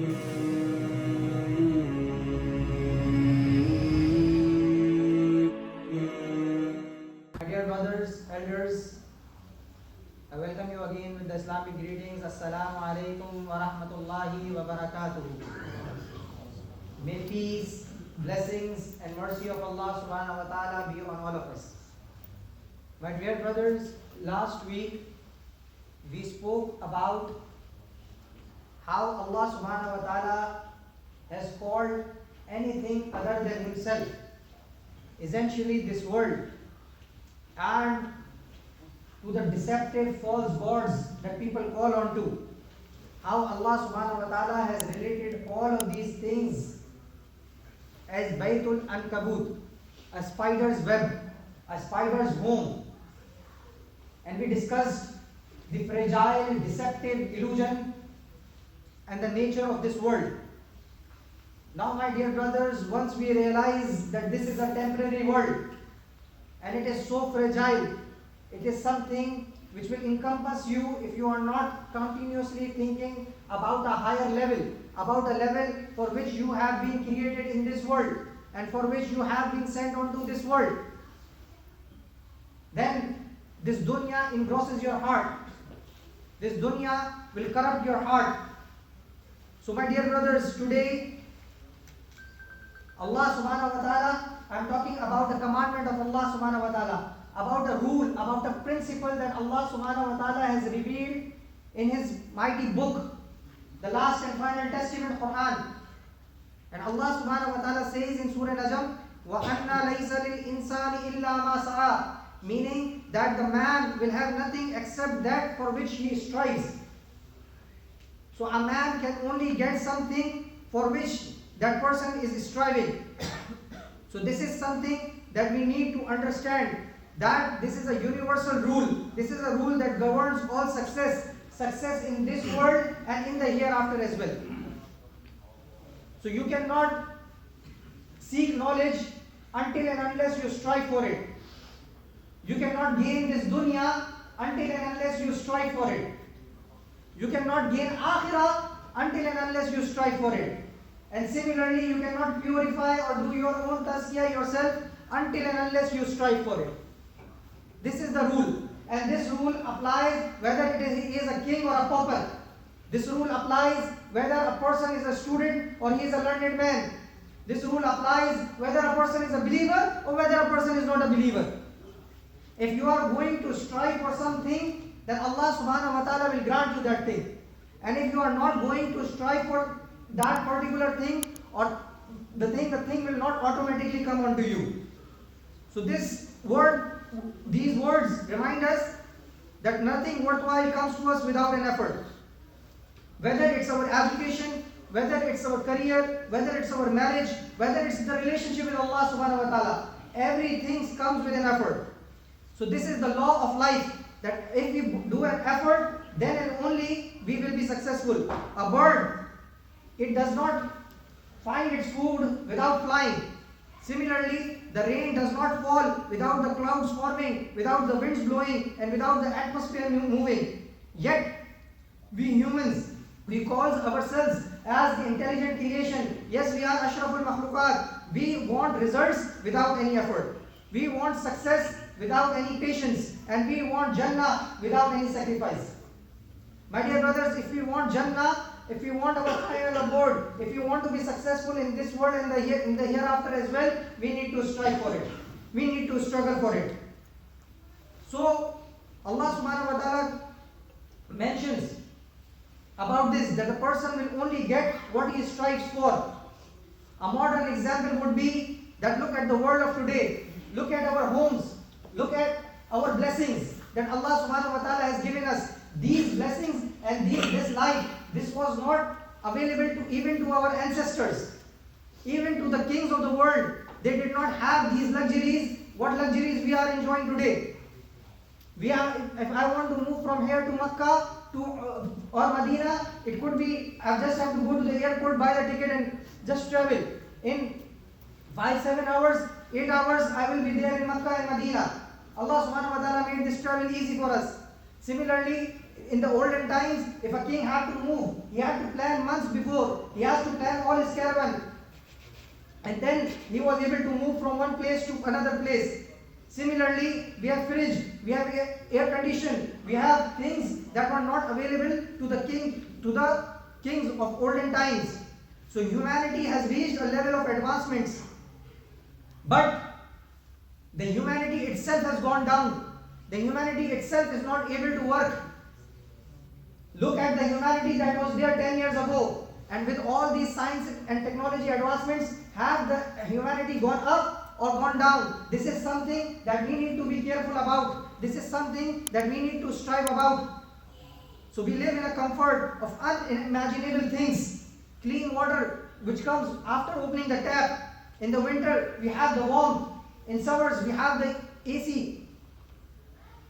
My dear brothers, elders, I welcome you again with the Islamic greetings. Assalamu alaikum wa rahmatullahi wa barakatuh. May peace, blessings and mercy of Allah subhanahu wa ta'ala be on all of us. My dear brothers, last week we spoke about how Allah subhanahu wa ta'ala has called anything other than Himself, essentially this world, and to the deceptive false gods that people call on to. How Allah subhanahu wa ta'ala has related all of these things as Baytul Ankabut, a spider's web, a spider's home. And we discussed the fragile, deceptive illusion and the nature of this world. Now, my dear brothers, once we realize that this is a temporary world and it is so fragile, it is something which will encompass you if you are not continuously thinking about a higher level, about a level for which you have been created in this world and for which you have been sent onto this world. Then this dunya engrosses your heart. This dunya will corrupt your heart. So my dear brothers, today Allah subhanahu wa ta'ala, I am talking about the commandment of Allah subhanahu wa ta'ala, about a rule, about a principle that Allah subhanahu wa ta'ala has revealed in His mighty book, the last and final testament, Quran. And Allah subhanahu wa ta'ala says in Surah Najm, وَأَنَّ لَيْسَ لِلْإِنسَانِ إِلَّا مَا سَعَى, meaning that the man will have nothing except that for which he strives. So a man can only get something for which that person is striving. So this is something that we need to understand, that this is a universal rule. This is a rule that governs all success in this world and in the hereafter as well. So you cannot seek knowledge until and unless you strive for it. You cannot gain this dunya until and unless you strive for it. You cannot gain akhirah until and unless you strive for it. And similarly, you cannot purify or do your own tazkiyah yourself until and unless you strive for it. This is the rule. And this rule applies whether he is a king or a pauper. This rule applies whether a person is a student or he is a learned man. This rule applies whether a person is a believer or whether a person is not a believer. If you are going to strive for something, then Allah subhanahu wa ta'ala will grant you that thing. And if you are not going to strive for that particular thing or the thing will not automatically come onto you. So these words remind us that nothing worthwhile comes to us without an effort. Whether it's our education, whether it's our career, whether it's our marriage, whether it's the relationship with Allah subhanahu wa ta'ala, everything comes with an effort. So this is the law of life, that if we do an effort, then and only we will be successful. A bird, it does not find its food without flying. Similarly, the rain does not fall without the clouds forming, without the winds blowing, and without the atmosphere moving. Yet, we humans, we call ourselves as the intelligent creation. Yes, we are ashraful makhluqat. We want results without any effort. We want success without any patience, and we want Jannah without any sacrifice. My dear brothers, if we want Jannah, if we want our final abode, if we want to be successful in this world and in the hereafter as well, we need to strive for it. We need to struggle for it. So Allah subhanahu wa ta'ala mentions about this, that the person will only get what he strives for. A modern example would be that look at the world of today. Look at our homes. Look at our blessings that Allah subhanahu wa ta'ala has given us. These blessings and this life, this was not available even to our ancestors, even to the kings of the world. They did not have these luxuries, what luxuries we are enjoying today. If I want to move from here to Makkah or Medina, it could be, I just have to go to the airport, buy the ticket and just travel. In 5-7 hours, 8 hours, I will be there in Makkah and Medina. Allah subhanahu wa ta'ala made this travel easy for us. Similarly, in the olden times, if a king had to move, he had to plan months before. He has to plan all his caravan. And then he was able to move from one place to another place. Similarly, we have fridge, we have air condition, we have things that were not available to the kings of olden times. So humanity has reached a level of advancements. But the humanity itself has gone down. The humanity itself is not able to work. Look at the humanity that was there 10 years ago. And with all these science and technology advancements, have the humanity gone up or gone down? This is something that we need to be careful about. This is something that we need to strive about. So we live in a comfort of unimaginable things. Clean water which comes after opening the tap. In the winter, we have the warmth. In summers, we have the AC.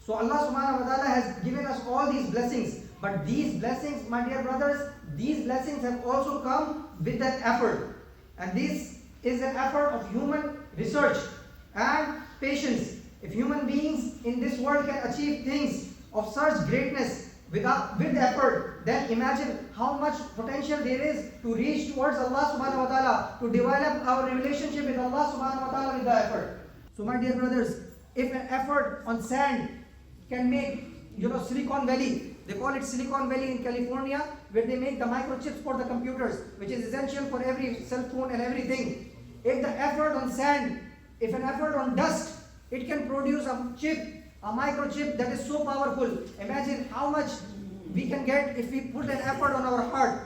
So Allah subhanahu wa ta'ala has given us all these blessings. But these blessings, my dear brothers, these blessings have also come with an effort. And this is an effort of human research and patience. If human beings in this world can achieve things of such greatness with effort, then imagine how much potential there is to reach towards Allah subhanahu wa ta'ala, to develop our relationship with Allah subhanahu wa ta'ala with the effort. So my dear brothers, if an effort on sand can make, Silicon Valley, they call it Silicon Valley in California, where they make the microchips for the computers, which is essential for every cell phone and everything. If the effort on sand, if an effort on dust, it can produce a chip, a microchip that is so powerful. Imagine how much we can get if we put an effort on our heart.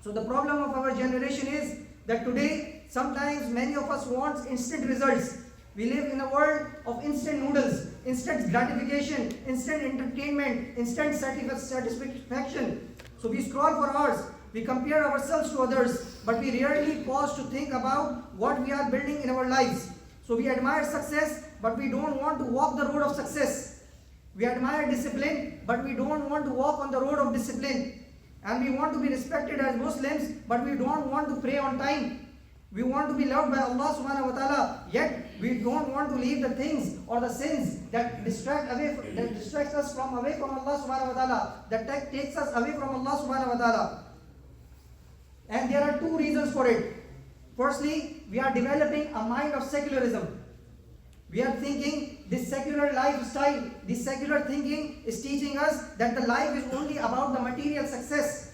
So the problem of our generation is that today, sometimes many of us want instant results. We live in a world of instant noodles, instant gratification, instant entertainment, instant satisfaction. So we scroll for hours, we compare ourselves to others, but we rarely pause to think about what we are building in our lives. So we admire success, but we don't want to walk the road of success. We admire discipline, but we don't want to walk on the road of discipline. And we want to be respected as Muslims, but we don't want to pray on time. We want to be loved by Allah subhanahu wa ta'ala, yet we don't want to leave the things or the sins that distracts us from away from Allah subhanahu wa ta'ala, that takes us away from Allah subhanahu wa ta'ala. And there are two reasons for it. Firstly, we are developing a mind of secularism. We are thinking this secular lifestyle, this secular thinking is teaching us that the life is only about the material success.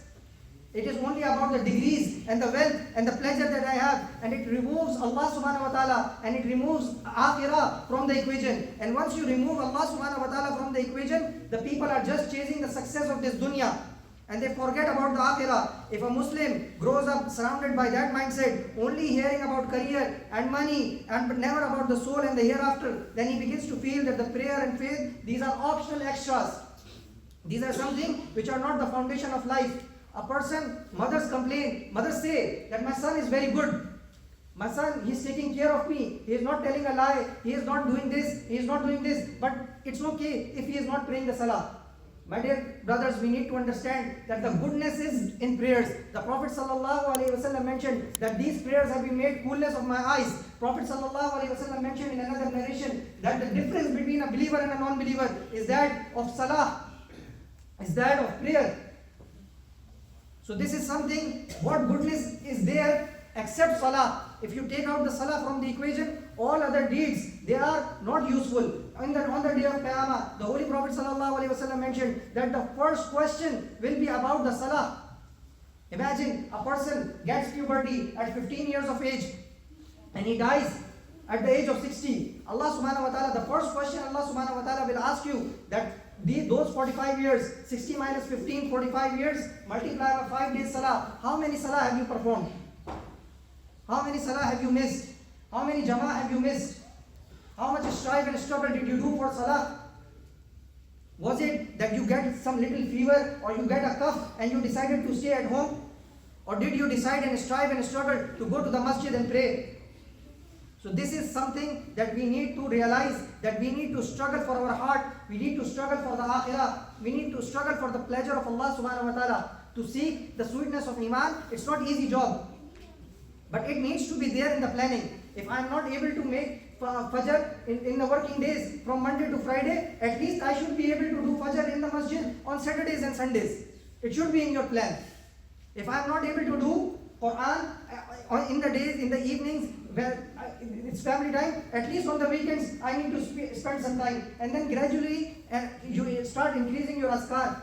It is only about the degrees and the wealth and the pleasure that I have, and it removes Allah subhanahu wa ta'ala and it removes akhirah from the equation. And once you remove Allah subhanahu wa ta'ala from the equation, the people are just chasing the success of this dunya and they forget about the akhirah. If a Muslim grows up surrounded by that mindset, only hearing about career and money and never about the soul and the hereafter, then he begins to feel that the prayer and faith, these are optional extras. These are something which are not the foundation of life. A person, mothers complain, mothers say that my son is very good. My son, he is taking care of me. He is not telling a lie. He is not doing this. He is not doing this. But it's okay if he is not praying the salah. My dear brothers, we need to understand that the goodness is in prayers. The Prophet ﷺ mentioned that these prayers have been made coolness of my eyes. Prophet ﷺ mentioned in another narration that the difference between a believer and a non-believer is that of salah, is that of prayer. So this is something, what goodness is there except salah. If you take out the salah from the equation, all other deeds, they are not useful. On the day of Qiyamah, the Holy Prophet ﷺ mentioned that the first question will be about the salah. Imagine a person gets puberty at 15 years of age and he dies at the age of 60. Allah subhanahu wa ta'ala, the first question Allah subhanahu wa ta'ala will ask you that those 45 years, 60 minus 15, 45 years, multiply by 5 days salah. How many salah have you performed? How many salah have you missed? How many jama'ah have you missed? How much strive and struggle did you do for salah? Was it that you get some little fever or you get a cough and you decided to stay at home? Or did you decide and strive and struggle to go to the masjid and pray? So this is something that we need to realize, that we need to struggle for our heart, we need to struggle for the akhirah, we need to struggle for the pleasure of Allah subhanahu wa ta'ala. To seek the sweetness of iman, it's not easy job. But it needs to be there in the planning. If I am not able to make Fajr in the working days from Monday to Friday, at least I should be able to do Fajr in the masjid on Saturdays and Sundays. It should be in your plan. If I am not able to do Quran in the days, in the evenings, where it's family time, at least on the weekends I need to spend some time, and then gradually you start increasing your azkar.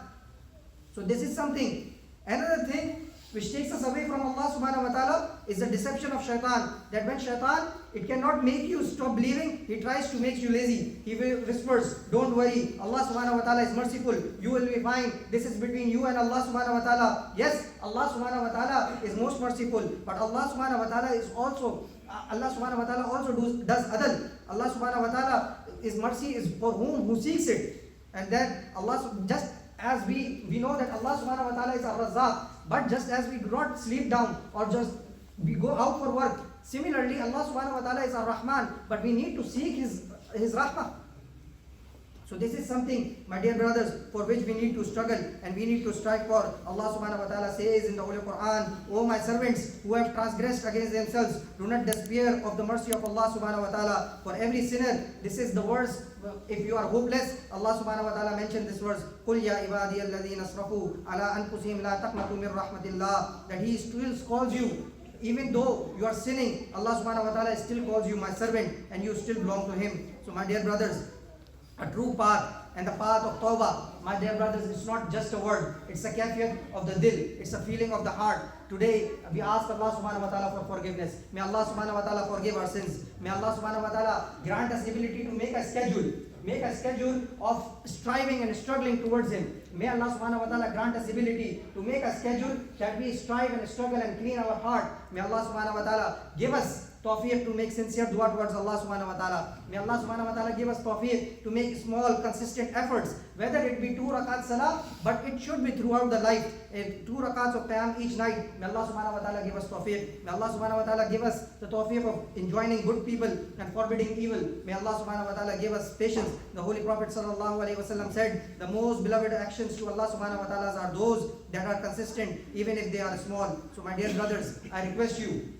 So this is something. Another thing which takes us away from Allah subhanahu wa ta'ala is the deception of shaitan. That when shaitan, it cannot make you stop believing, he tries to make you lazy. He whispers, don't worry, Allah subhanahu wa ta'ala is merciful, you will be fine, this is between you and Allah subhanahu wa ta'ala. Yes, Allah subhanahu wa ta'ala is most merciful, but Allah subhanahu wa ta'ala is also, Allah subhanahu wa ta'ala also does adl. Allah subhanahu wa ta'ala, His mercy is for who seeks it. And then Allah, just as we know that Allah subhanahu wa ta'ala is Ar-Razzaq, but just as we do not sleep down or just we go out for work, similarly Allah subhanahu wa ta'ala is Ar-Rahman, but we need to seek His rahmah. So this is something, my dear brothers, for which we need to struggle and we need to strive for. Allah subhanahu wa ta'ala says in the Holy Quran, O my servants who have transgressed against themselves, do not despair of the mercy of Allah subhanahu wa ta'ala. For every sinner, this is the verse. If you are hopeless, Allah subhanahu wa ta'ala mentioned this verse, قُلْ يَا عِبَادِيَ الَّذِينَ أَسْرَفُوا عَلَىٰ أَنفُسِهِمْ لَا تَقْنَطُوا مِنْ رَحْمَةِ اللَّهِ. That He still calls you, even though you are sinning, Allah subhanahu wa ta'ala still calls you my servant and you still belong to Him. So my dear brothers, a true path and the path of Tawbah, my dear brothers, it's not just a word, it's a kafiyat of the dil, it's a feeling of the heart. Today we ask Allah subhanahu wa ta'ala for forgiveness. May Allah subhanahu wa ta'ala forgive our sins. May Allah subhanahu wa ta'ala grant us ability to make a schedule of striving and struggling towards Him. May Allah subhanahu wa ta'ala grant us ability to make a schedule that we strive and struggle and clean our heart. May Allah subhanahu wa ta'ala give us tawfiq to make sincere dua towards Allah subhanahu wa ta'ala. May Allah subhanahu wa ta'ala give us tawfiq to make small consistent efforts, whether it be 2 rakat salah, but it should be throughout the life, 2 rakats of qiyam each night. May Allah subhanahu wa ta'ala give us tawfiq. May Allah subhanahu wa ta'ala give us the tawfiq of enjoining good people and forbidding evil. May Allah subhanahu wa ta'ala give us patience. The Holy Prophet sallallahu alaihi wasallam said, the most beloved actions to Allah subhanahu wa ta'ala are those that are consistent, even if they are small. So my dear brothers, I request you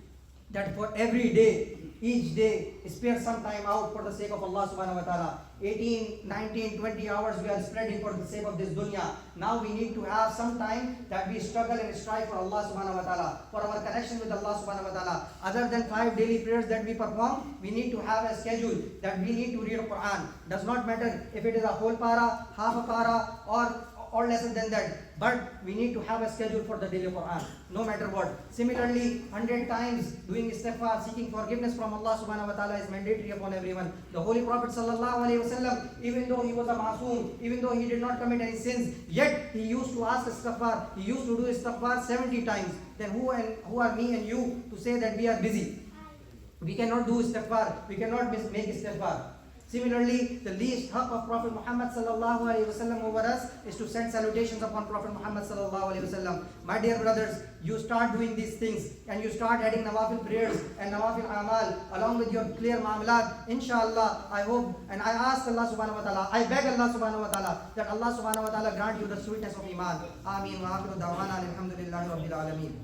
that for every day, each day, spare some time out for the sake of Allah subhanahu wa ta'ala. 18, 19, 20 hours we are spreading for the sake of this dunya. Now we need to have some time that we struggle and strive for Allah subhanahu wa ta'ala, for our connection with Allah subhanahu wa ta'ala. Other than 5 daily prayers that we perform, we need to have a schedule that we need to read the Quran. Does not matter if it is a whole para, half a para, or lesser than that, but we need to have a schedule for the daily Quran, no matter what. Similarly, 100 times doing istighfar, seeking forgiveness from Allah subhanahu wa ta'ala is mandatory upon everyone. The Holy Prophet sallallahu alaihi wasallam, even though he was a masoom, even though he did not commit any sins, yet he used to ask istighfar, he used to do istighfar 70 times. Then who are me and you to say that we are busy? We cannot do istighfar, we cannot make istighfar. Similarly, the least haqq of Prophet Muhammad sallallahu alaihi wasallam over us is to send salutations upon Prophet Muhammad sallallahu alaihi wasallam. My dear brothers, you start doing these things and you start adding nawafil prayers and nawafil amal along with your clear ma'amalat. Inshallah, I hope and I ask Allah subhanahu wa ta'ala, I beg Allah subhanahu wa ta'ala that Allah subhanahu wa ta'ala grant you the sweetness of iman. Ameen wa akhiru da'wana alhamdulillahi rabbil alameen.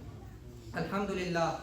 Alhamdulillah.